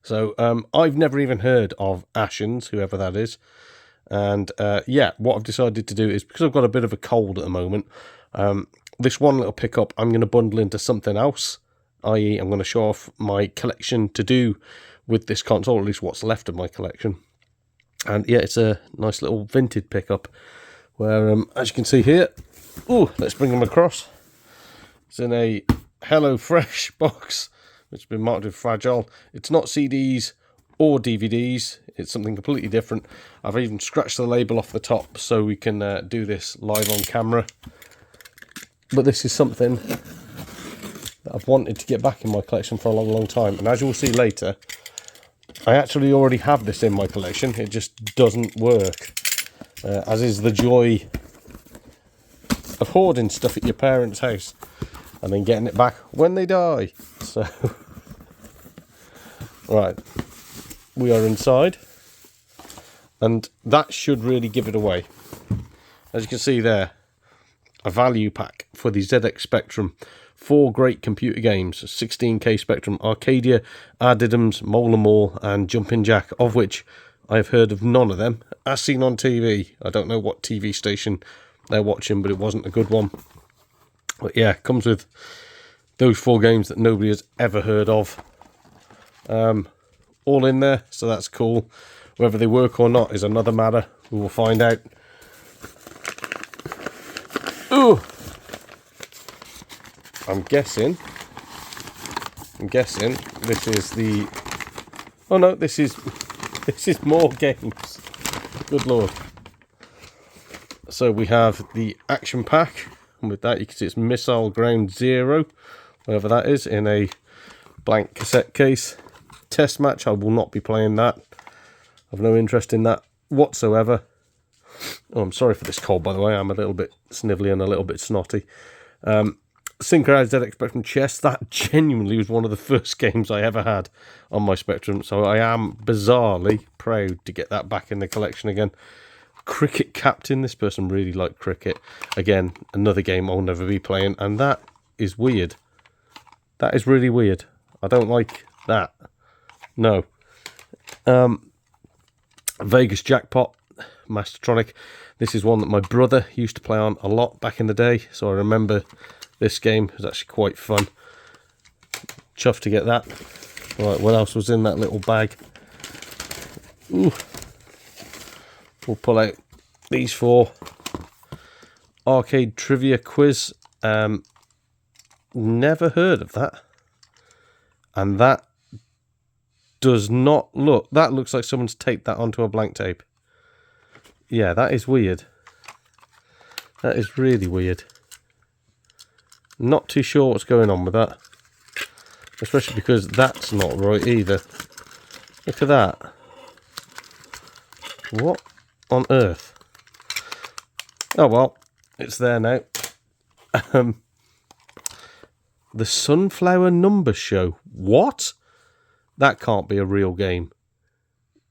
So I've never even heard of Ashens, whoever that is. And yeah, what I've decided to do is, because I've got a bit of a cold at the moment, this one little pickup I'm going to bundle into something else, i.e. I'm going to show off my collection to do with this console, or at least what's left of my collection. And yeah, it's a nice little vintage pickup where, as you can see here, ooh, let's bring them across. It's in a HelloFresh box, which has been marked with fragile. It's not CDs or DVDs. It's something completely different. I've even scratched the label off the top so we can do this live on camera. But this is something that I've wanted to get back in my collection for a long, long time. And as you'll see later, I actually already have this in my collection. It just doesn't work. As is the joy of hoarding stuff at your parents' house and then getting it back when they die. So, right, we are inside, and that should really give it away. As you can see there, a value pack for the ZX Spectrum. 4 great computer games: 16K Spectrum, Arcadia, Ardidums, Molar Mall, and Jumpin' Jack, of which I have heard of none of them, as seen on TV. I don't know what TV station they're watching, but it wasn't a good one. But yeah, comes with those 4 games that nobody has ever heard of. All in there, so that's cool. Whether they work or not is another matter. We will find out. Ooh! I'm guessing this is the... Oh no, this is more games. Good lord. So we have the action pack, and with that you can see it's Missile Ground Zero, whatever that is, in a blank cassette case. Test match, I will not be playing that. I've no interest in that whatsoever. Oh, I'm sorry for this cold, by the way. I'm a little bit snivelly and a little bit snotty. Sinclair ZX Spectrum Chess, that genuinely was one of the first games I ever had on my Spectrum, so I am bizarrely proud to get that back in the collection again. Cricket Captain, this person really liked cricket. Again, another game I'll never be playing, and that is weird. That is really weird. I don't like that. No. Vegas Jackpot, Mastertronic. This is one that my brother used to play on a lot back in the day, so I remember this game. It was actually quite fun. Chuffed to get that. Right, what else was in that little bag? Ooh. We'll pull out these 4. Arcade Trivia Quiz. Never heard of that. And that does not look... That looks like someone's taped that onto a blank tape. Yeah, that is weird. That is really weird. Not too sure what's going on with that. Especially because that's not right either. Look at that. What on earth? Oh well, it's there now. The Sunflower Number Show. What? That can't be a real game.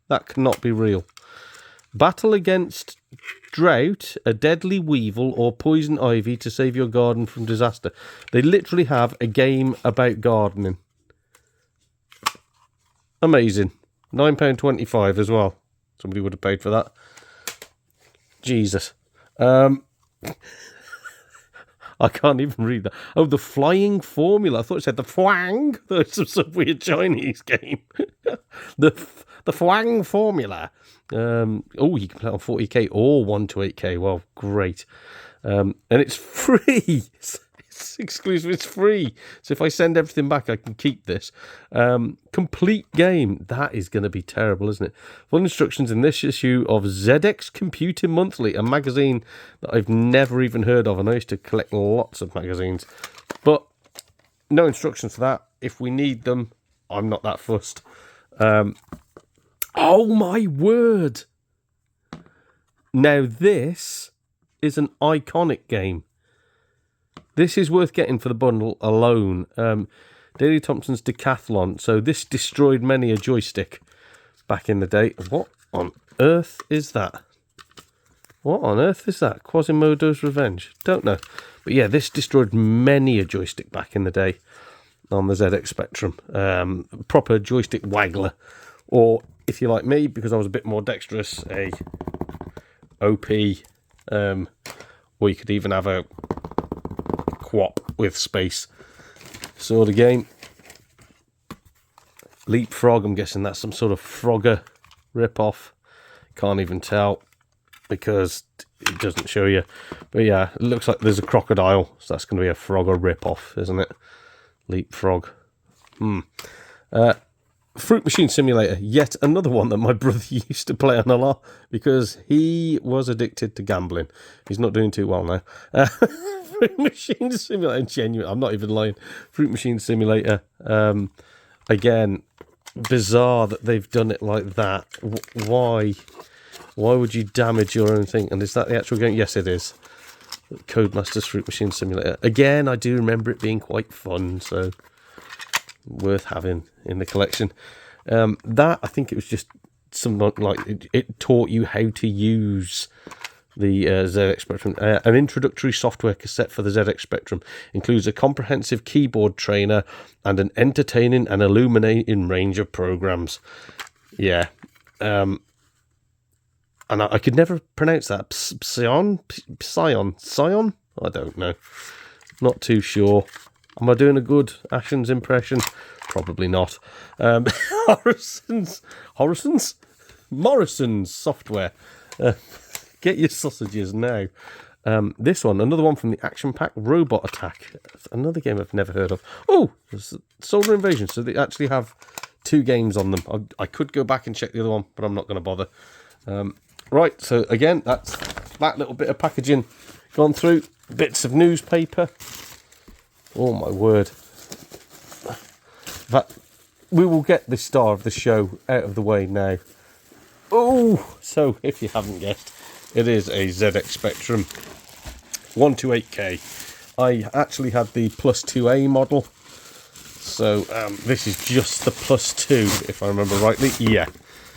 That cannot be real. Battle against drought, a deadly weevil, or poison ivy to save your garden from disaster. They literally have a game about gardening. Amazing. £9.25 as well. Somebody would have paid for that. Jesus. I can't even read that. Oh, the Flying Formula. I thought it said the Fwang. That's some weird Chinese game. the Fwang Formula. Oh, you can play it on 40k or 128k. Well, great. And it's free. It's exclusive. It's free. So if I send everything back, I can keep this. Complete game. That is going to be terrible, isn't it? Full instructions in this issue of ZX Computing Monthly, a magazine that I've never even heard of. And I used to collect lots of magazines. But no instructions for that. If we need them, I'm not that fussed. Oh my word! Now this is an iconic game. This is worth getting for the bundle alone. Daley Thompson's Decathlon. So this destroyed many a joystick back in the day. What on earth is that? What on earth is that? Quasimodo's Revenge? Don't know. But yeah, this destroyed many a joystick back in the day. on the ZX Spectrum. Proper joystick waggler, or if you're like me, because I was a bit more dexterous, a OP, or you could even have a QWOP with space sort of game. Leapfrog, I'm guessing that's some sort of Frogger rip-off. Can't even tell because it doesn't show you. But yeah, it looks like there's a crocodile, so that's going to be a Frogger rip-off, isn't it? Leapfrog. Fruit Machine Simulator, yet another one that my brother used to play on a lot because he was addicted to gambling. He's not doing too well now. Fruit Machine Simulator, genuine. I'm not even lying. Fruit Machine Simulator. Again, bizarre that they've done it like that. Why? Why would you damage your own thing? And is that the actual game? Yes, it is. Codemasters Fruit Machine Simulator. Again, I do remember it being quite fun, so worth having in the collection. That, I think it was just something like it taught you how to use the ZX Spectrum. An introductory software cassette for the ZX Spectrum includes a comprehensive keyboard trainer and an entertaining and illuminating range of programs. Yeah. And I could never pronounce that. Psion? I don't know. Not too sure. Am I doing a good Ashen's impression? Probably not. Morrison's software. Get your sausages now. This one, another one from the Action Pack, Robot Attack. Another game I've never heard of. Oh, Solar Invasion. So they actually have 2 games on them. I could go back and check the other one, but I'm not going to bother. Right, so again, that's that little bit of packaging gone through. Bits of newspaper. Oh my word. That we will get the star of the show out of the way now. Oh, so if you haven't guessed, it is a ZX Spectrum 128K. I actually had the Plus 2A model. So this is just the Plus 2, if I remember rightly. Yeah.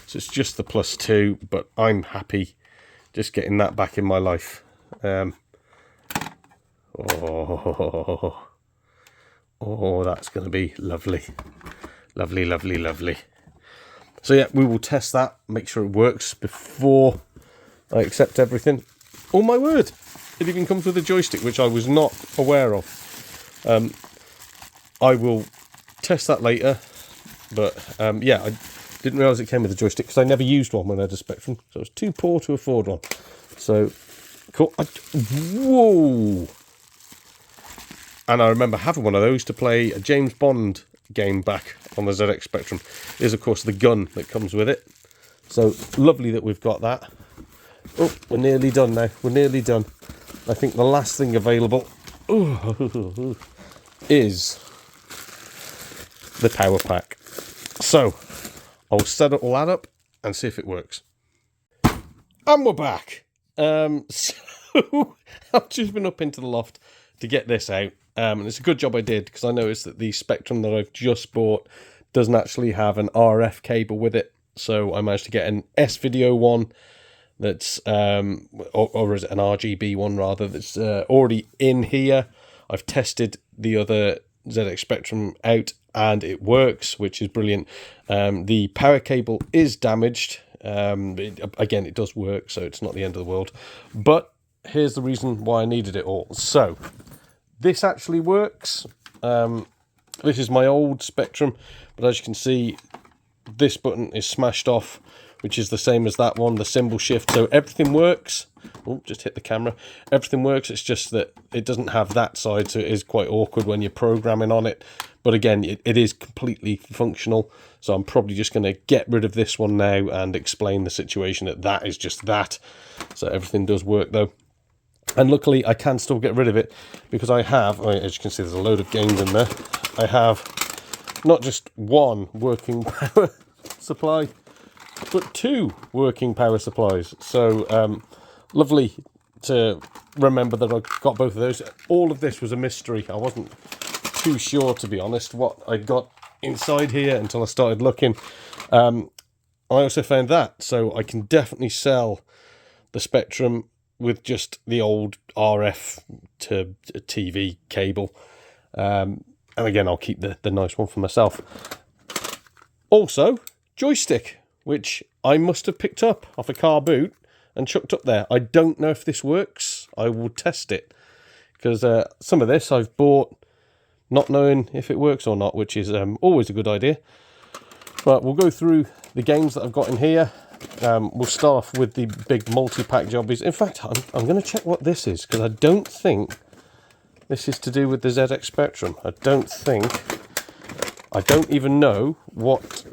So it's just the Plus 2, but I'm happy just getting that back in my life. Oh, that's going to be lovely. Lovely, lovely, lovely. So yeah, we will test that, make sure it works before I accept everything. Oh my word, it even comes with a joystick, which I was not aware of. I will test that later, but yeah, I didn't realise it came with a joystick because I never used one when I had a Spectrum, so I was too poor to afford one. So, cool. Whoa! And I remember having one of those to play a James Bond game back on the ZX Spectrum. There's, of course, the gun that comes with it. So, lovely that we've got that. Oh, we're nearly done now. We're nearly done. I think the last thing available is the power pack. So, I'll set all that up and see if it works. And we're back. So I've just been up into the loft to get this out. And it's a good job I did, because I noticed that the Spectrum that I've just bought doesn't actually have an RF cable with it. So I managed to get an S-Video one that's, or is it an RGB one rather, that's already in here. I've tested the other ZX Spectrum out and it works, which is brilliant. The power cable is damaged. Again, it does work, so it's not the end of the world. But here's the reason why I needed it all. So this actually works. This is my old Spectrum, but as you can see, this button is smashed off, which is the same as that one, the symbol shift. So everything works. Oh, just hit the camera. Everything works. It's just that it doesn't have that side, so it is quite awkward when you're programming on it. But again, it is completely functional. So I'm probably just going to get rid of this one now and explain the situation that is just that. So everything does work though. And luckily I can still get rid of it because I have, as you can see, there's a load of games in there. I have not just one working power supply, but 2 working power supplies. So lovely to remember that I got both of those. All of this was a mystery. I wasn't too sure, to be honest, what I got inside here until I started looking. I also found that, so I can definitely sell the Spectrum with just the old RF to TV cable. And again, I'll keep the nice one for myself. Also, joystick, which I must have picked up off a car boot and chucked up there. I don't know if this works. I will test it. Because some of this I've bought not knowing if it works or not, which is always a good idea. But we'll go through the games that I've got in here. We'll start off with the big multi-pack jobbies. In fact, I'm going to check what this is, because I don't think this is to do with the ZX Spectrum. I don't even know what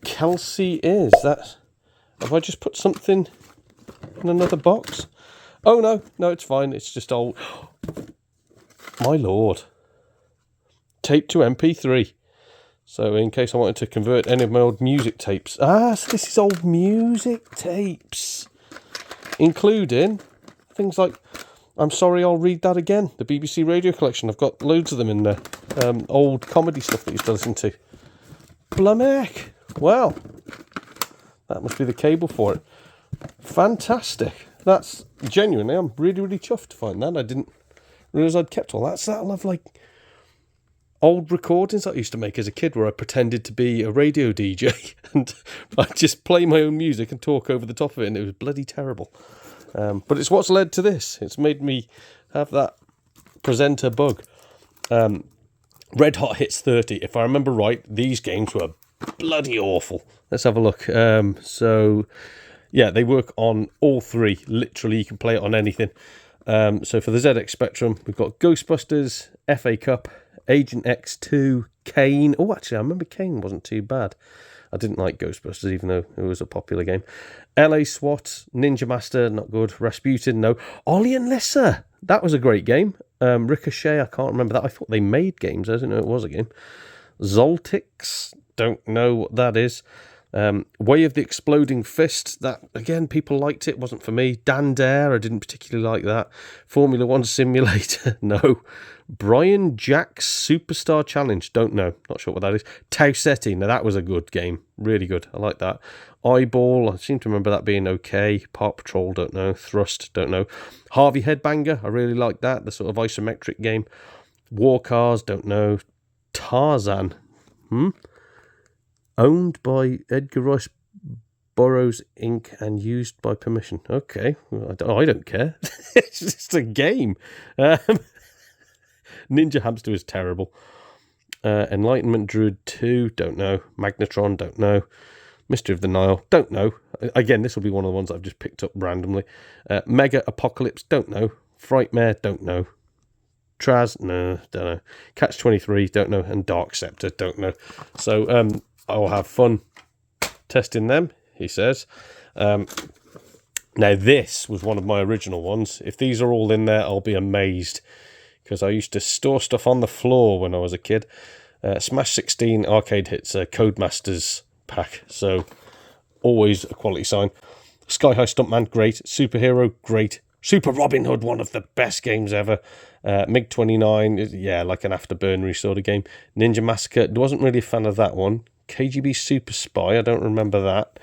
Kelsey is. Have I just put something in another box? Oh, no, it's fine. It's just old. My lord. Tape to MP3. So in case I wanted to convert any of my old music tapes. So this is old music tapes. Including things like, I'm sorry, I'll read that again. The BBC Radio Collection. I've got loads of them in there. Old comedy stuff that you used to listen to. Blimey. Well, that must be the cable for it. Fantastic. That's genuinely, I'm really, really chuffed to find that. I didn't realise I'd kept all that. So that'll have like old recordings that I used to make as a kid where I pretended to be a radio DJ and I'd just play my own music and talk over the top of it, and it was bloody terrible. But it's what's led to this. It's made me have that presenter bug. Red Hot Hits 30. If I remember right, these games were bloody awful. Let's have a look. So, yeah, they work on all three. Literally, you can play it on anything. So for the ZX Spectrum, we've got Ghostbusters, FA Cup, Agent X2, Kane. Oh, actually, I remember Kane wasn't too bad. I didn't like Ghostbusters, even though it was a popular game. LA SWAT, Ninja Master, not good. Rasputin, no. Ollie and Lissa, that was a great game. Ricochet, I can't remember that. I thought they made games. I didn't know it was a game. Zoltix, don't know what that is. Way of the Exploding Fist, that, again, people liked it. Wasn't for me. Dan Dare, I didn't particularly like that. Formula One Simulator, no. Brian Jack's Superstar Challenge, don't know. Not sure what that is. Tausetti, now that was a good game. Really good. I like that. Eyeball, I seem to remember that being okay. Paw Patrol, don't know. Thrust, don't know. Harvey Headbanger, I really like that. The sort of isometric game. War Cars, don't know. Tarzan, owned by Edgar Rice Burroughs Inc. and used by permission. Okay, well, I don't care. It's just a game. Ninja Hamster is terrible. Enlightenment Druid 2, don't know. Magnetron, don't know. Mystery of the Nile, don't know. Again, this will be one of the ones I've just picked up randomly. Mega Apocalypse, don't know. Frightmare, don't know. Traz, no, don't know. Catch 23, don't know. And Dark Scepter, don't know. So I'll have fun testing them, he says. Now, this was one of my original ones. If these are all in there, I'll be amazed, because I used to store stuff on the floor when I was a kid. Smash 16 Arcade Hits, Codemasters pack, so always a quality sign. Sky High Stuntman, great. Superhero, great. Super Robin Hood, one of the best games ever. MiG-29, yeah, like an afterburnery sort of game. Ninja Massacre, wasn't really a fan of that one. KGB Super Spy, I don't remember that.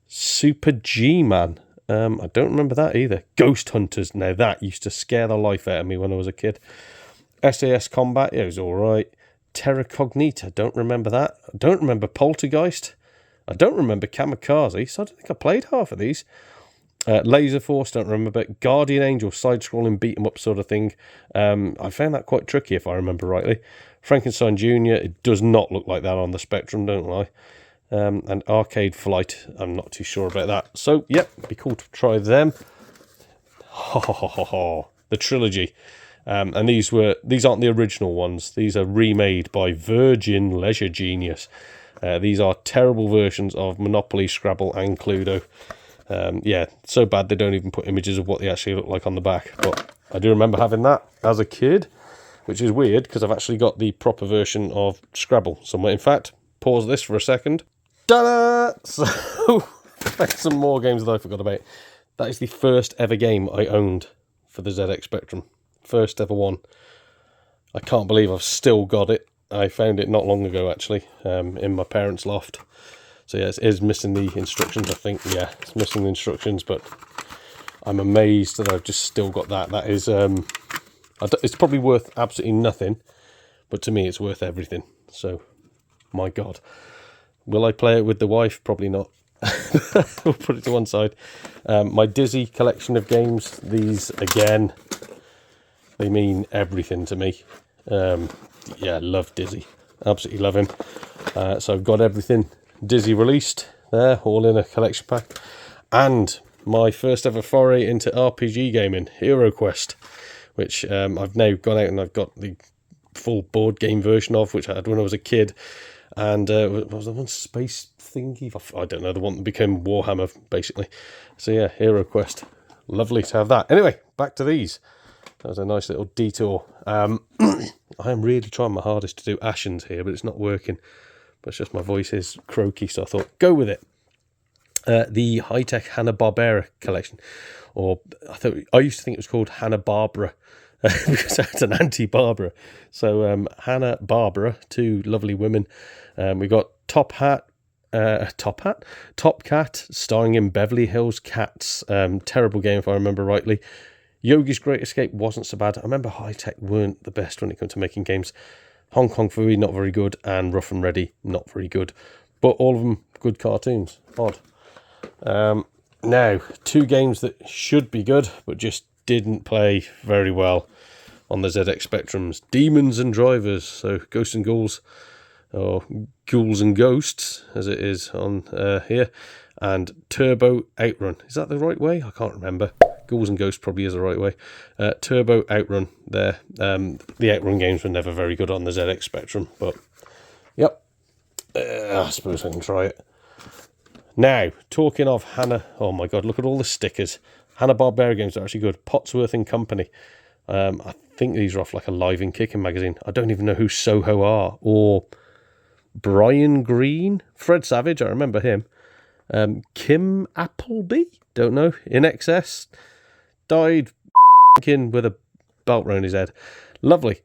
Super G-Man, I don't remember that either. Ghost Hunters, now that used to scare the life out of me when I was a kid. SAS Combat, it was alright. Terra Cognita, don't remember that. I don't remember Poltergeist. I don't remember Kamikaze, so I don't think I played half of these. Laser Force, don't remember. Guardian Angel, side-scrolling beat-em-up sort of thing. I found that quite tricky, if I remember rightly. Frankenstein Jr., it does not look like that on the Spectrum, don't lie. And Arcade Flight, I'm not too sure about that. So, yep, it'd be cool to try them. The trilogy. And these aren't the original ones. These are remade by Virgin Leisure Genius. These are terrible versions of Monopoly, Scrabble, and Cluedo. Yeah, so bad they don't even put images of what they actually look like on the back. But I do remember having that as a kid, which is weird because I've actually got the proper version of Scrabble somewhere. In fact, pause this for a second. Ta-da! So, back some more games that I forgot about. That is the first ever game I owned for the ZX Spectrum. First ever one. I can't believe I've still got it. I found it not long ago, actually, in my parents' loft. So yeah, it is missing the instructions, I think. Yeah, it's missing the instructions, but I'm amazed that I've just still got that. That is, it's probably worth absolutely nothing, but to me it's worth everything. So, my God. Will I play it with the wife? Probably not. We'll put it to one side. My Dizzy collection of games, these again, they mean everything to me. Yeah, love Dizzy. Absolutely love him. So I've got everything Dizzy released there, all in a collection pack. And my first ever foray into RPG gaming, Hero Quest, which I've now gone out and I've got the full board game version of, which I had when I was a kid. And what was the one, Space Thingy? I don't know, the one that became Warhammer, basically. So yeah, Hero Quest. Lovely to have that. Anyway, back to these. That was a nice little detour. I am really trying my hardest to do Ashen's here, but it's not working. But it's just my voice is croaky, so I thought, go with it. The high-tech Hanna-Barbera collection. Or I used to think it was called Hanna-Barbera. Because it's an anti-Barbara. So Hanna-Barbera, two lovely women. We got Top Cat, starring in Beverly Hills Cats. Terrible game if I remember rightly. Yogi's Great Escape wasn't so bad. I remember High Tech weren't the best when it came to making games. Hong Kong Phooey, not very good, and Rough and Ready, not very good. But all of them good cartoons. Odd. Now, two games that should be good, but just didn't play very well on the ZX Spectrums. Demons and Drivers, so Ghosts and Ghouls, or Ghouls and Ghosts, as it is on here, and Turbo Outrun. Is that the right way? I can't remember. Ghouls and Ghosts probably is the right way. Turbo Outrun there. The Outrun games were never very good on the ZX Spectrum, but yep. I suppose I can try it. Now, talking of Hanna, oh my God, look at all the stickers. Hanna-Barbera games are actually good. Potsworth and Company. I think these are off like a Live and Kicking magazine. I don't even know who Soho are, or Brian Green, Fred Savage, I remember him. Kim Appleby, don't know. In Excess, died with a belt round his head. Lovely.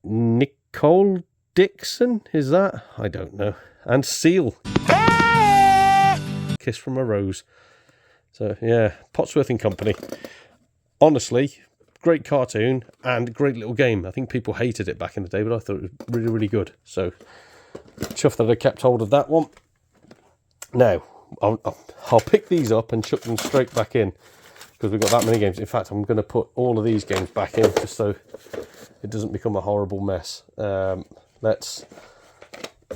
Nicole Dixon, is that? I don't know. And Seal. Kiss from a Rose. So yeah, Potsworth and Company. Honestly, great cartoon and great little game. I think people hated it back in the day, but I thought it was really, really good. So chuffed that I kept hold of that one. Now, I'll pick these up and chuck them straight back in because we've got that many games. In fact, I'm going to put all of these games back in just so it doesn't become a horrible mess.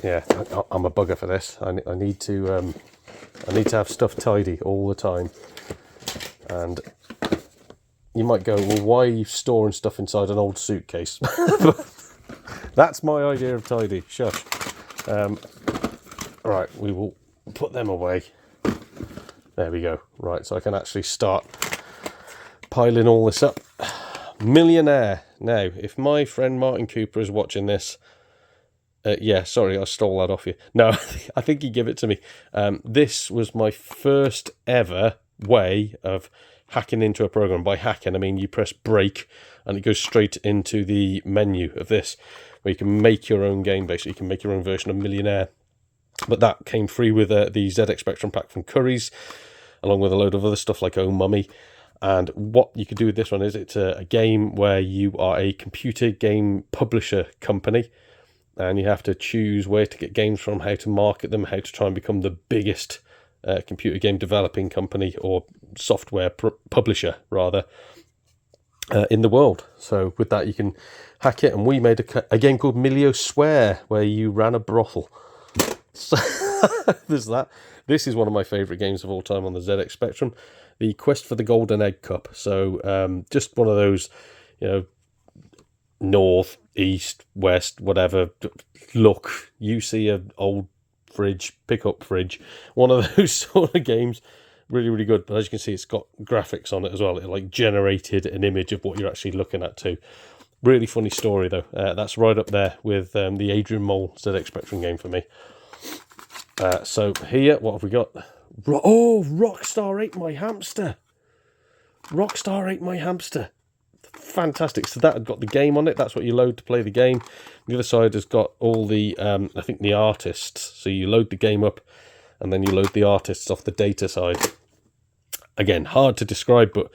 Yeah, I'm a bugger for this. I need to have stuff tidy all the time. And you might go, well, why are you storing stuff inside an old suitcase? That's my idea of tidy. Shush. Right, we will put them away. There we go. Right, so I can actually start piling all this up. Millionaire. Now, if my friend Martin Cooper is watching this, yeah, sorry, I stole that off you. No, I think he gave it to me. This was my first ever way of hacking into a program. By hacking, I mean you press break and it goes straight into the menu of this, where you can make your own game, basically. You can make your own version of Millionaire. But that came free with the ZX Spectrum pack from Curry's, along with a load of other stuff like Oh Mummy. And what you could do with this one is it's a game where you are a computer game publisher company, and you have to choose where to get games from, how to market them, how to try and become the biggest computer game developing company, or software publisher, rather, in the world. So with that, you can hack it. And we made a game called Milio Swear, where you ran a brothel. So there's that. This is one of my favourite games of all time on the ZX Spectrum. The Quest for the Golden Egg Cup. So just one of those, north, east, west, whatever. Look, you see an old fridge, pick up fridge. One of those sort of games. Really, really good. But as you can see, it's got graphics on it as well. It like generated an image of what you're actually looking at too. Really funny story though. That's right up there with the Adrian Mole ZX Spectrum game for me. So here, what have we got? Oh, Rockstar Ate My Hamster. Rockstar Ate My Hamster. Fantastic. So that had got the game on it. That's what you load to play the game. The other side has got all the, I think, the artists. So you load the game up and then you load the artists off the data side. Again, hard to describe, but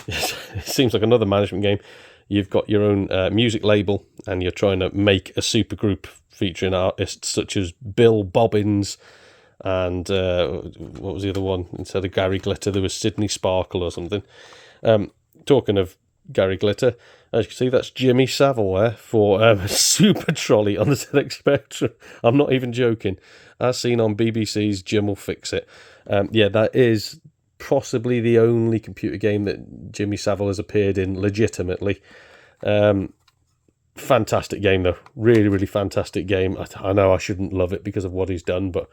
it seems like another management game. you've got your own music label, and you're trying to make a supergroup featuring artists such as Bill Bobbins and what was the other one? Instead of Gary Glitter, there was Sydney Sparkle or something. Talking of Gary Glitter, as you can see, that's Jimmy Savile there for Super Trolley on the ZX Spectrum. I'm not even joking. As seen on BBC's Jim Will Fix It. Yeah, that is possibly the only computer game that Jimmy Savile has appeared in legitimately. Fantastic game, though. Really, really fantastic game. I know I shouldn't love it because of what he's done, but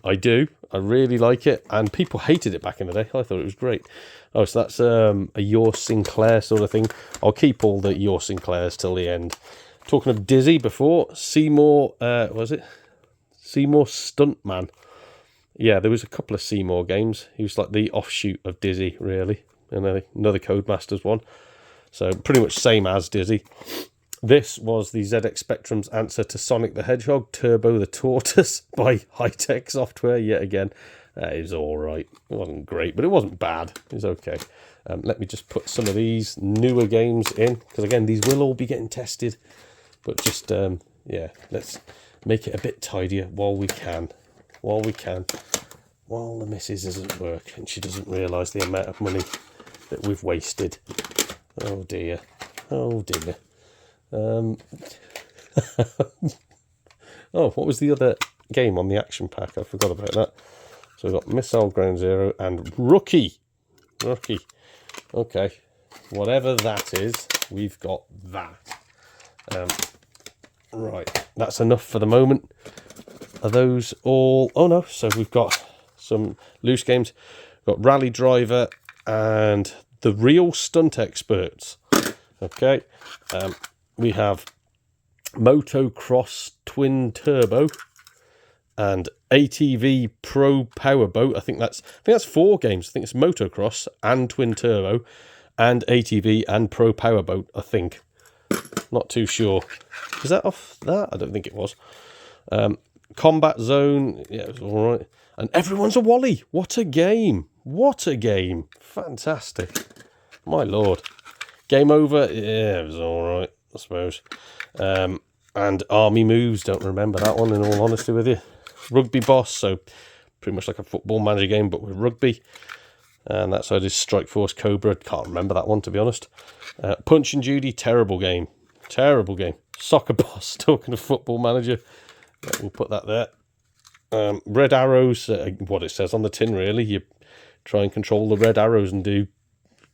I do. I really like it, and people hated it back in the day. I thought it was great. Oh, so that's a Your Sinclair sort of thing. I'll keep all the Your Sinclairs till the end. Talking of Dizzy before, Seymour, was it? Seymour Stuntman. Yeah, there was a couple of Seymour games. He was like the offshoot of Dizzy, really. And then another Codemasters one. So pretty much same as Dizzy. This was the ZX Spectrum's answer to Sonic the Hedgehog, Turbo the Tortoise by High-Tech Software yet again. It was all right. It wasn't great, but it wasn't bad. It was okay. Let me just put some of these newer games in, because again, these will all be getting tested. But just, yeah, let's make it a bit tidier while we can. While the missus is at work and she doesn't realise the amount of money that we've wasted. Oh dear. Oh dear. Oh, what was the other game on the action pack? I forgot about that. So we've got Missile Ground Zero and Rookie. Okay. Whatever that is, we've got that. Right. That's enough for the moment. Are those all? Oh no. So we've got some loose games. We've got Rally Driver and The Real Stunt Experts. Okay. We have Motocross Twin Turbo and ATV Pro Powerboat. I think that's 4 games. I think it's Motocross and Twin Turbo and ATV and Pro Powerboat, I think. Not too sure. Is that off that? I don't think it was. Combat Zone. Yeah, it was all right. And Everyone's a Wally. What a game. What a game. Fantastic. My lord. Game Over. Yeah, it was all right, I suppose. And Army Moves, don't remember that one in all honesty with you. Rugby Boss, so pretty much like a Football Manager game but with rugby. And that's how I did Strike Force Cobra. Can't remember that one, to be honest. Punch and Judy, terrible game. Soccer Boss, talking of Football Manager. We'll put that there. Red Arrows, what it says on the tin really. You try and control the red arrows and do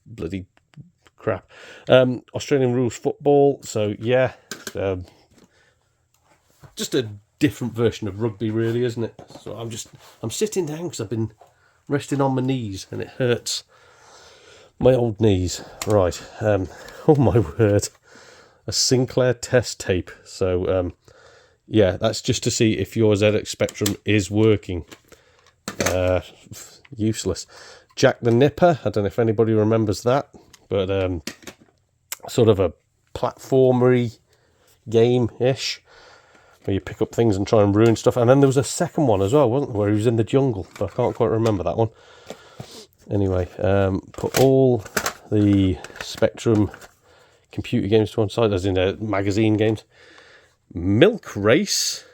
bloody crap. Australian Rules Football, so yeah. Just a different version of rugby really, isn't it? So I'm sitting down because I've been resting on my knees and it hurts. My old knees. Right. Oh my word. A Sinclair test tape. So yeah, that's just to see if your ZX Spectrum is working. Useless. Jack the Nipper. I don't know if anybody remembers that, but sort of a platformery game-ish where you pick up things and try and ruin stuff. And then there was a second one as well, wasn't there, where he was in the jungle, but I can't quite remember that one. Anyway, put all the Spectrum computer games to one side, as in magazine games. Milk Race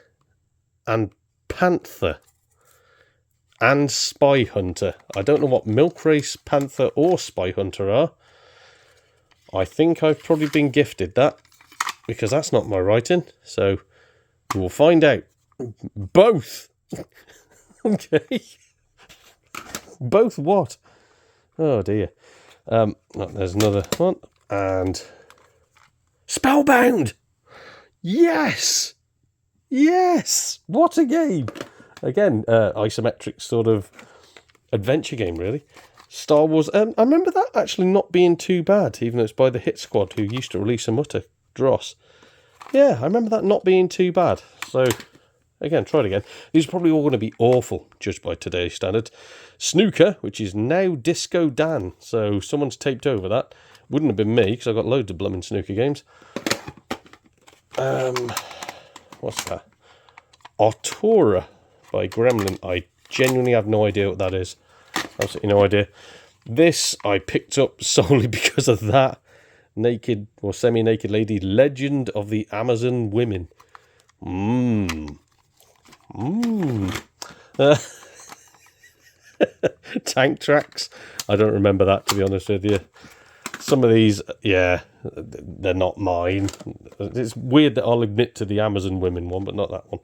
and Panther and Spy Hunter. I don't know what Milk Race, Panther or Spy Hunter are. I think I've probably been gifted that, because that's not my writing, so we'll find out. Both! Okay. Both what? Oh dear. There's another one. And Spellbound! Yes! Yes! What a game! Again, isometric sort of adventure game, really. Star Wars. I remember that actually not being too bad, even though it's by the Hit Squad, who used to release some utter dross. Yeah, I remember that not being too bad. So, again, try it again. These are probably all going to be awful, judged by today's standards. Snooker, which is now Disco Dan. So, someone's taped over that. Wouldn't have been me, because I've got loads of blooming snooker games. What's that? Artura by Gremlin. I genuinely have no idea what that is. Absolutely no idea. This I picked up solely because of that. naked or semi-naked lady, Legend of the Amazon Women. Tank Tracks. I don't remember that, to be honest with you. Some of these, yeah, they're not mine. It's weird that I'll admit to the Amazon Women one, but not that one.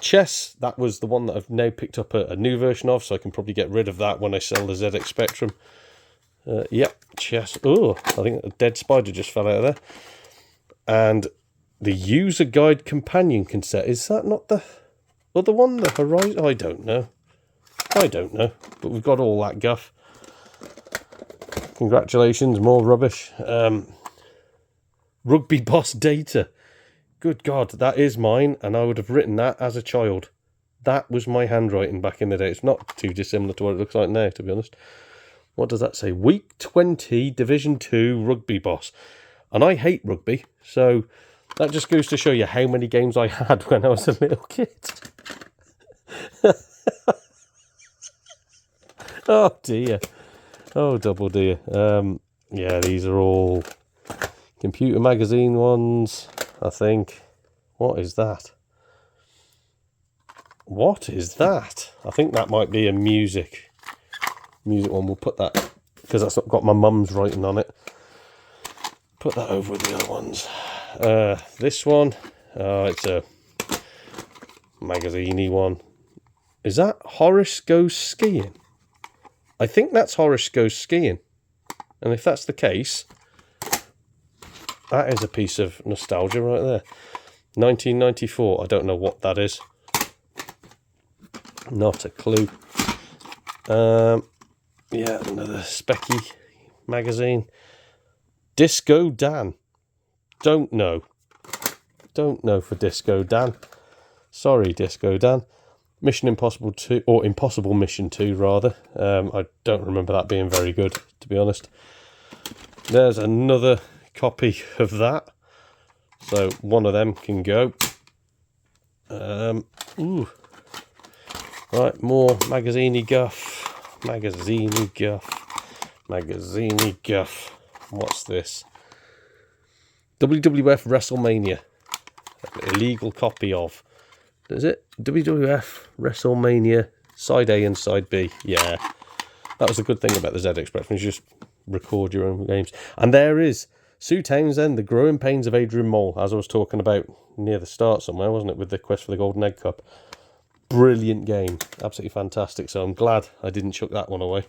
Chess, that was the one that I've now picked up a new version of, so I can probably get rid of that when I sell the ZX Spectrum. Yep, chess. Oh, I think a dead spider just fell out of there. And the user guide companion cassette, is that not the other one? The Horizon? I don't know. But we've got all that guff. Congratulations, more rubbish. Rugby Boss data. Good God, that is mine, and I would have written that as a child. That was my handwriting back in the day. It's not too dissimilar to what it looks like now, to be honest. What does that say? Week 20, Division 2, Rugby Boss. And I hate rugby, so that just goes to show you how many games I had when I was a little kid. Oh dear. Oh, double dear. Yeah, these are all computer magazine ones, I think. What is that? What is that? I think that might be a music one. We'll put that, because that's not got my mum's writing on it. Put that over with the other ones. This one, it's a magazine-y one. Is that Horace Goes Skiing? I think that's Horace Goes Skiing. And if that's the case, that is a piece of nostalgia right there. 1994. I don't know what that is. Not a clue. Yeah, another Specky magazine. Disco Dan. Don't know for Disco Dan. Sorry, Disco Dan. Mission Impossible 2, or Impossible Mission 2 rather. I don't remember that being very good, to be honest. There's another copy of that, so one of them can go. Ooh. Right, more magazine-y guff. Magazine-y guff. What's this? WWF WrestleMania. An illegal copy of. Is it? WWF WrestleMania Side A and Side B. Yeah. That was the good thing about the ZX Spectrum. You just record your own games. And there is Sue Townsend, The Growing Pains of Adrian Mole, as I was talking about near the start somewhere, wasn't it, with the Quest for the Golden Egg Cup. Brilliant game. Absolutely fantastic. So I'm glad I didn't chuck that one away.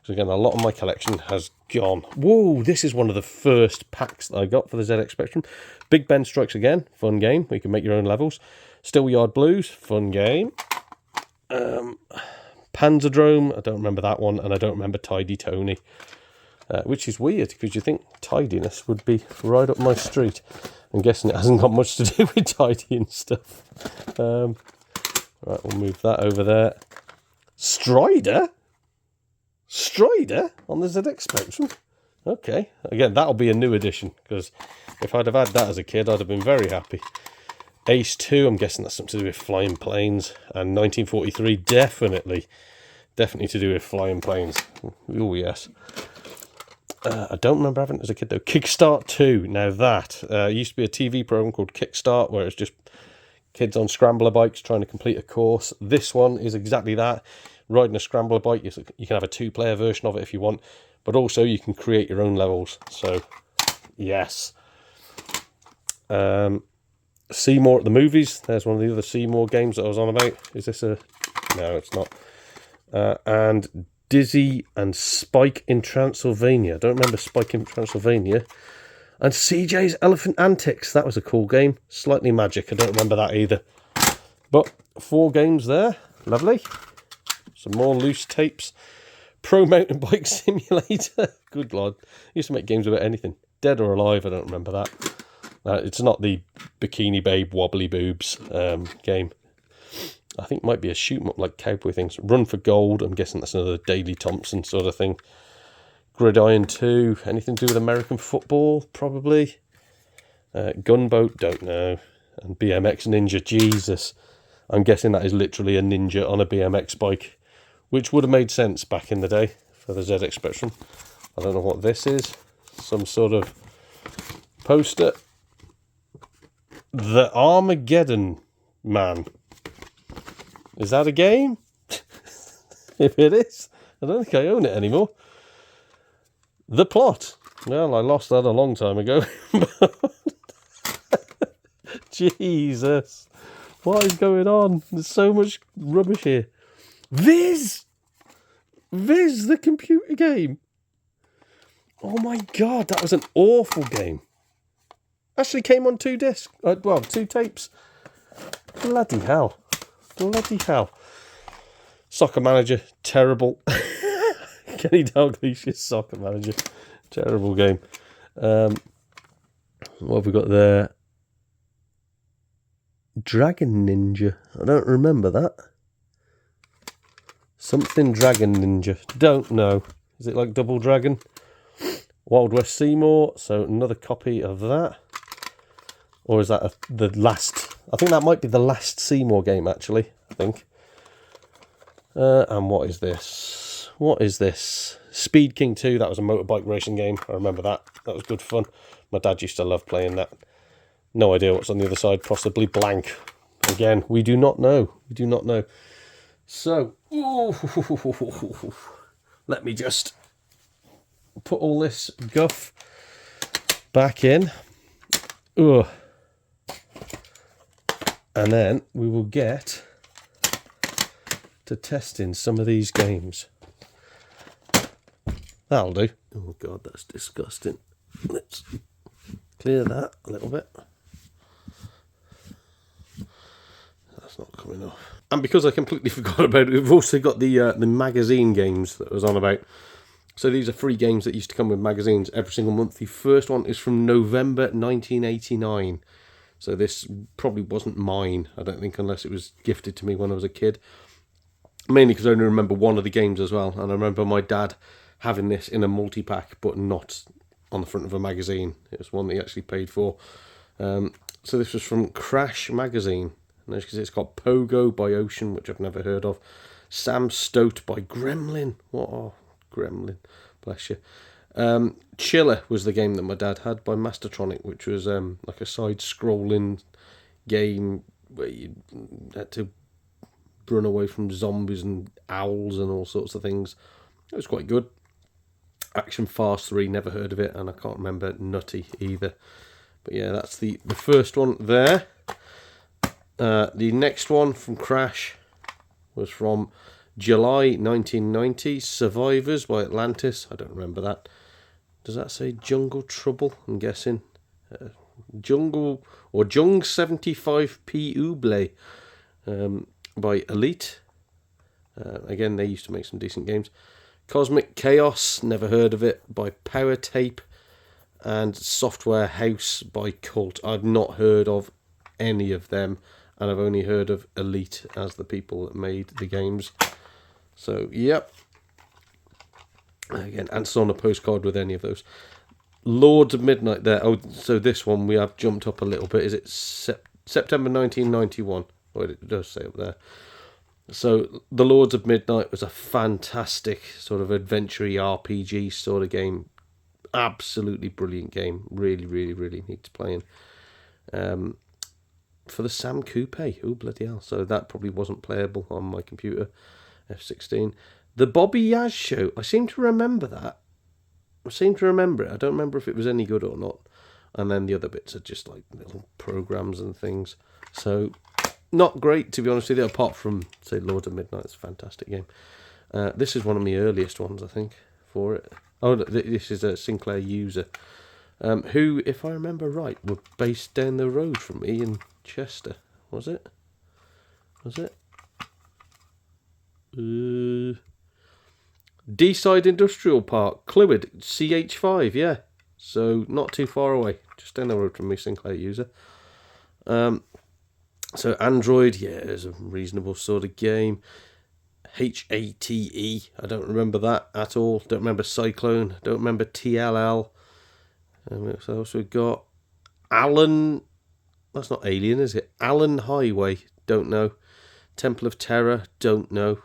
So again, a lot of my collection has gone. Whoa, this is one of the first packs that I got for the ZX Spectrum. Big Ben Strikes Again, fun game. You can make your own levels. Still Yard Blues, fun game. Panzerdrome, I don't remember that one, and I don't remember Tidy Tony. Which is weird, because you think tidiness would be right up my street. I'm guessing it hasn't got much to do with tidying stuff. Right, we'll move that over there. Strider on the ZX Spectrum. Okay, again, that'll be a new edition, because if I'd have had that as a kid, I'd have been very happy. Ace 2, I'm guessing that's something to do with flying planes. And 1943, definitely to do with flying planes. Oh, yes. I don't remember having it as a kid, though. Kickstart 2. Now that used to be a TV program called Kickstart, where it's just kids on scrambler bikes trying to complete a course. This one is exactly that. Riding a scrambler bike, you can have a 2-player version of it if you want, but also you can create your own levels. So, yes. Seymour at the Movies. There's one of the other Seymour games that I was on about. Is this a... No, it's not. And Dizzy and Spike in Transylvania. I don't remember Spike in Transylvania. And CJ's Elephant Antics. That was a cool game. Slightly Magic. I don't remember that either. But 4 games there. Lovely. Some more loose tapes. Pro Mountain Bike Simulator. Good Lord. Used to make games about anything. Dead or Alive. I don't remember that. It's not the Bikini Babe Wobbly Boobs game. I think it might be a shoot 'em up like cowboy things. Run for Gold. I'm guessing that's another Daley Thompson sort of thing. Gridiron 2. Anything to do with American football? Probably. Gunboat. Don't know. And BMX Ninja. Jesus. I'm guessing that is literally a ninja on a BMX bike, which would have made sense back in the day for the ZX Spectrum. I don't know what this is. some sort of poster. The Armageddon Man. Is that a game? If it is, I don't think I own it anymore. The plot. Well, I lost that a long time ago. Jesus. What is going on? There's so much rubbish here. Viz, the computer game. Oh my God, that was an awful game. Actually came on 2 discs. 2 tapes. Bloody hell. Soccer Manager, terrible. Kenny Dalglish's Soccer Manager, terrible game. What have we got there? Dragon Ninja. I don't remember that. Something Dragon Ninja. Don't know. Is it like Double Dragon? Wild West Seymour. So another copy of that. Or is that the last? I think that might be the last Seymour game, actually. I think. And what is this? Speed King 2. That was a motorbike racing game. I remember that. That was good fun. My dad used to love playing that. No idea what's on the other side. Possibly blank. Again, we do not know. So, let me just put all this guff back in. Ugh. And then we will get to testing some of these games. That'll do. Oh God, that's disgusting. Let's clear that a little bit. That's not coming off. And because I completely forgot about it, we've also got the magazine games that I was on about. So these are free games that used to come with magazines every single month. The first one is from November 1989. So this probably wasn't mine, I don't think, unless it was gifted to me when I was a kid. Mainly because I only remember one of the games as well. And I remember my dad having this in a multi-pack, but not on the front of a magazine. It was one that he actually paid for. So this was from Crash Magazine. And as you can see, it's got Pogo by Ocean, which I've never heard of. Sam Stoat by Gremlin. What? Oh, Gremlin. Bless you. Chiller was the game that my dad had by Mastertronic, which was like a side-scrolling game where you had to run away from zombies and owls and all sorts of things. It was quite good. Action Fast 3, never heard of it, and I can't remember Nutty either. But yeah, that's the first one there. The next one from Crash was from July 1990, Survivors by Atlantis. I don't remember that. Does that say Jungle Trouble? I'm guessing. Jung 75p Ouble by Elite. Again, they used to make some decent games. Cosmic Chaos, never heard of it, by Power Tape. And Software House by Cult. I've not heard of any of them, and I've only heard of Elite as the people that made the games. So, yep. Again, answer on a postcard with any of those. Lords of Midnight there. Oh, so this one we have jumped up a little bit. Is it September 1991? Oh, it does say up there. So, The Lords of Midnight was a fantastic sort of adventure RPG sort of game. Absolutely brilliant game. Really, really, really neat playing. For the Sam Coupe. Oh, bloody hell. So that probably wasn't playable on my computer. F16. The Bobby Yaz Show. I seem to remember that. I seem to remember it. I don't remember if it was any good or not. And then the other bits are just like little programs and things. So, not great, to be honest with you, apart from, say, Lord of Midnight. It's a fantastic game. This is one of my earliest ones, I think, for it. Oh, this is a Sinclair user. Who, if I remember right, were based down the road from me in Chester. Was it? D-Side Industrial Park, Clwyd, CH5, yeah. So, not too far away. Just down the road from me, Sinclair user. So, Android, yeah, it's a reasonable sort of game. HATE, I don't remember that at all. Don't remember Cyclone. Don't remember TLL. What else we got? Alan, that's not Alien, is it? Alan Highway, don't know. Temple of Terror, don't know.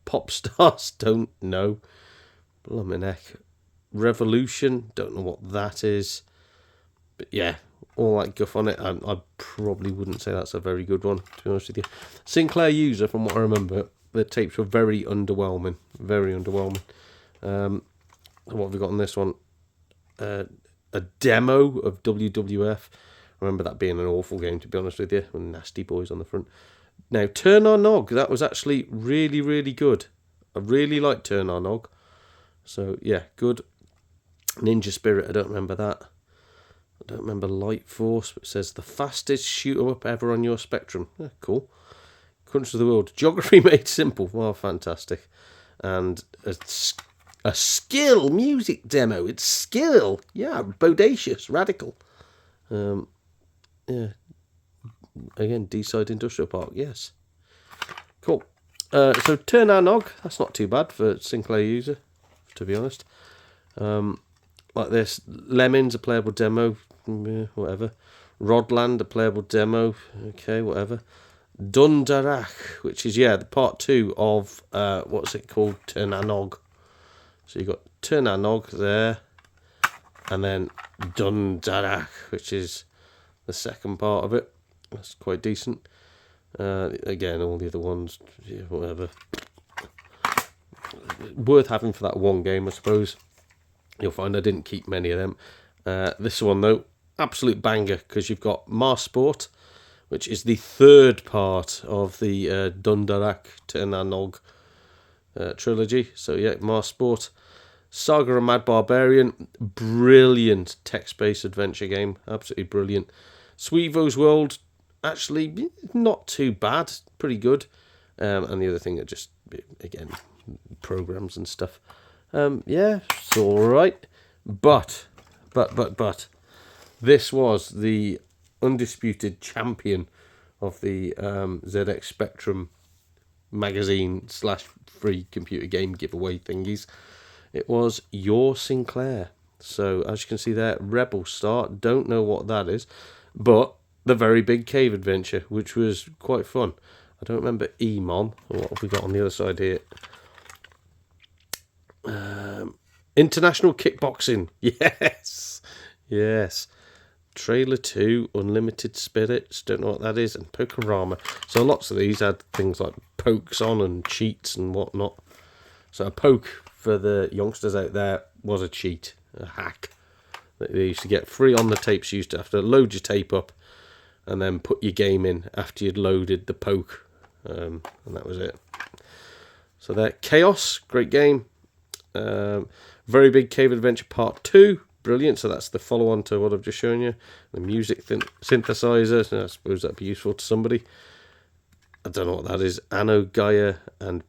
Pop Stars, don't know. Blimey neck. Revolution, don't know what that is. But yeah, all that guff on it. I probably wouldn't say that's a very good one, to be honest with you. Sinclair User, from what I remember, the tapes were very underwhelming. Very underwhelming. What have we got on this one? A demo of WWF. I remember that being an awful game, to be honest with you, with Nasty Boys on the front. Now, Turn Our Nog, that was actually really, really good. I really liked Turn Our Nog. So, yeah, good. Ninja Spirit, I don't remember that. I don't remember Light Force, but it says the fastest shoot-em-up ever on your Spectrum. Yeah, cool. Countries of the World. Geography Made Simple. Wow, fantastic. And a skill music demo. It's skill. Yeah, bodacious, radical. Yeah. Again, D-Side Industrial Park. Yes. Cool. So Turn Our Nog. That's not too bad for Sinclair User, to be honest. Like this. Lemmings, a playable demo. Yeah, whatever. Rodland, a playable demo. Okay, whatever. Dundarach, which is, the part 2 of, what's it called? Turn Our Nog. So you've got Turn Our Nog there. And then Dundarach, which is the second part of it. That's quite decent. Again, all the other ones, whatever. Worth having for that one game, I suppose. You'll find I didn't keep many of them. This one, though, absolute banger, because you've got Mars Sport, which is the third part of the Dundarach Turn Our Nog trilogy. So, yeah, Mars Sport. Saga of Mad Barbarian, brilliant text-based adventure game, absolutely brilliant. Sweevo's World, actually not too bad, pretty good. And the other thing are just, again, programs and stuff. It's all right. But, this was the undisputed champion of the ZX Spectrum magazine / free computer game giveaway thingies. It was Your Sinclair. So, as you can see there, Rebel Start. Don't know what that is. But the Very Big Cave Adventure, which was quite fun. I don't remember Emon. What have we got on the other side here? International Kickboxing. Yes. Trailer 2, Unlimited Spirits. Don't know what that is. And Pokerama. So, lots of these had things like pokes on and cheats and whatnot. So, a poke, for the youngsters out there, was a cheat, a hack that they used to get free on the tapes. You used to have to load your tape up and then put your game in after you'd loaded the poke, and that was it. So there, Chaos, great game. Very Big Cave Adventure Part 2, brilliant. So that's the follow-on to what I've just shown you. The music synthesizer, so I suppose that'd be useful to somebody. I don't know what that is. Anno, Gaia, and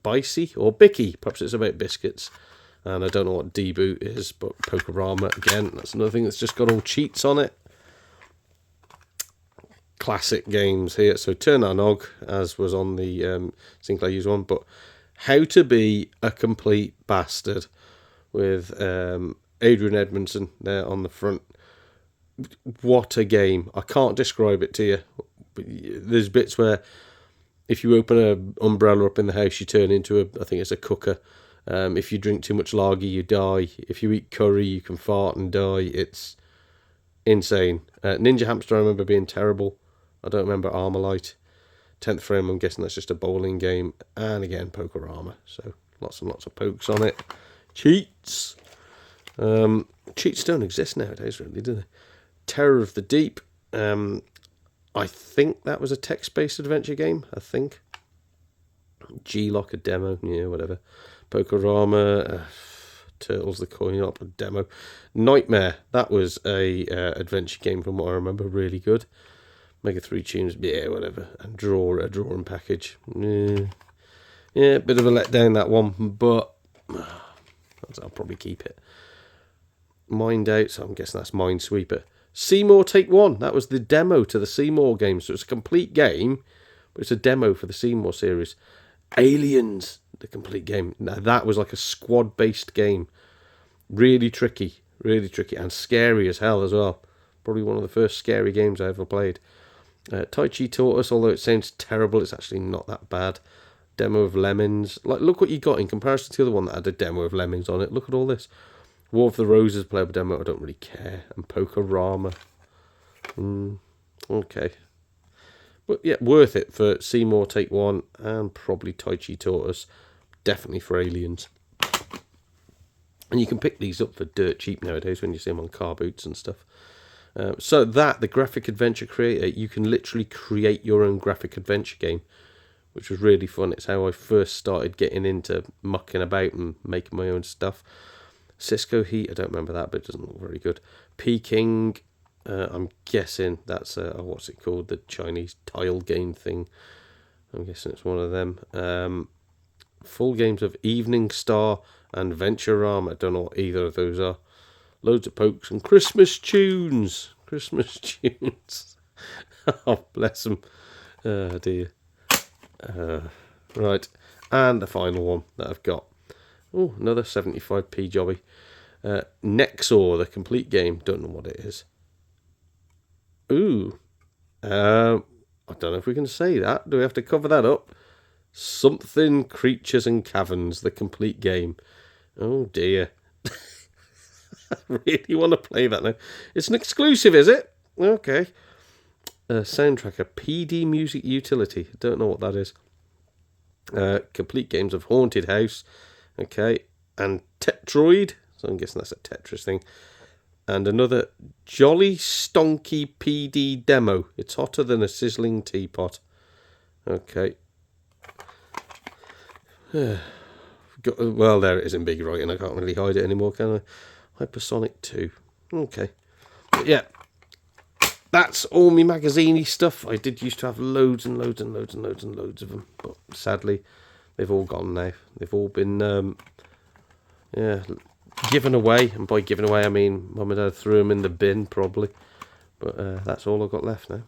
Bicey or Bicky, perhaps it's about biscuits. And I don't know what D-Boot is, but Pokerama, again, that's another thing that's just got all cheats on it. Classic games here. So Turn Our Nog, as was on the Sinclair User one, but How to Be a Complete Bastard with Adrian Edmondson there on the front. What a game. I can't describe it to you. There's bits where if you open an umbrella up in the house, you turn into I think it's a cooker. If you drink too much lager, you die. If you eat curry, you can fart and die. It's insane. Ninja Hamster, I remember being terrible. I don't remember Armalite. 10th Frame, I'm guessing that's just a bowling game. And again, Pokerama. So lots and lots of pokes on it. Cheats. Cheats don't exist nowadays, really, do they? Terror of the Deep. I think that was a text-based adventure game, I think. G-Lock, a demo, yeah, whatever. Pokerama, Turtles, the coin-op, a demo. Nightmare, that was a adventure game from what I remember, really good. Mega 3 Tunes, yeah, whatever. And a drawing package. Yeah, bit of a letdown, that one, but I'll probably keep it. Mind Out, so I'm guessing that's Minesweeper. Seymour Take 1, that was the demo to the Seymour game, so it's a complete game, but it's a demo for the Seymour series. Aliens, the complete game. Now that was like a squad-based game. Really tricky, and scary as hell as well. Probably one of the first scary games I ever played. Tai Chi Tortoise, although it sounds terrible, it's actually not that bad. Demo of Lemons. Like, look what you got in comparison to the other one that had a demo of Lemons on it. Look at all this. War of the Roses playable demo, I don't really care. And Pokerama. Okay. But yeah, worth it for Seymour Take One and probably Tai Chi Tortoise. Definitely for Aliens. And you can pick these up for dirt cheap nowadays when you see them on car boots and stuff. So the Graphic Adventure Creator, you can literally create your own graphic adventure game, which was really fun. It's how I first started getting into mucking about and making my own stuff. Cisco Heat, I don't remember that, but it doesn't look very good. Peking, I'm guessing that's, what's it called, the Chinese tile game thing. I'm guessing it's one of them. Full games of Evening Star and Venturama. I don't know what either of those are. Loads of pokes and Christmas tunes. Christmas tunes. Oh, bless them. Oh, dear. Right. And the final one that I've got. Oh, another 75p jobby. Nexor, the complete game. Don't know what it is. Ooh. I don't know if we can say that. Do we have to cover that up? Something Creatures and Caverns, the complete game. Oh, dear. I really want to play that now. It's an exclusive, is it? Okay. Soundtracker, PD Music Utility. Don't know what that is. Complete games of Haunted House. Okay. And Tetroid. So I'm guessing that's a Tetris thing. And another Jolly Stonky PD demo. It's hotter than a sizzling teapot. Okay. Well, there it is in big writing. I can't really hide it anymore, can I? Hypersonic 2. Okay. But yeah, that's all my magazine-y stuff. I did used to have loads and loads and loads and loads and loads of them, but sadly, they've all gone now. They've all been, given away. And by given away, I mean Mum and Dad threw them in the bin, probably. But that's all I've got left now.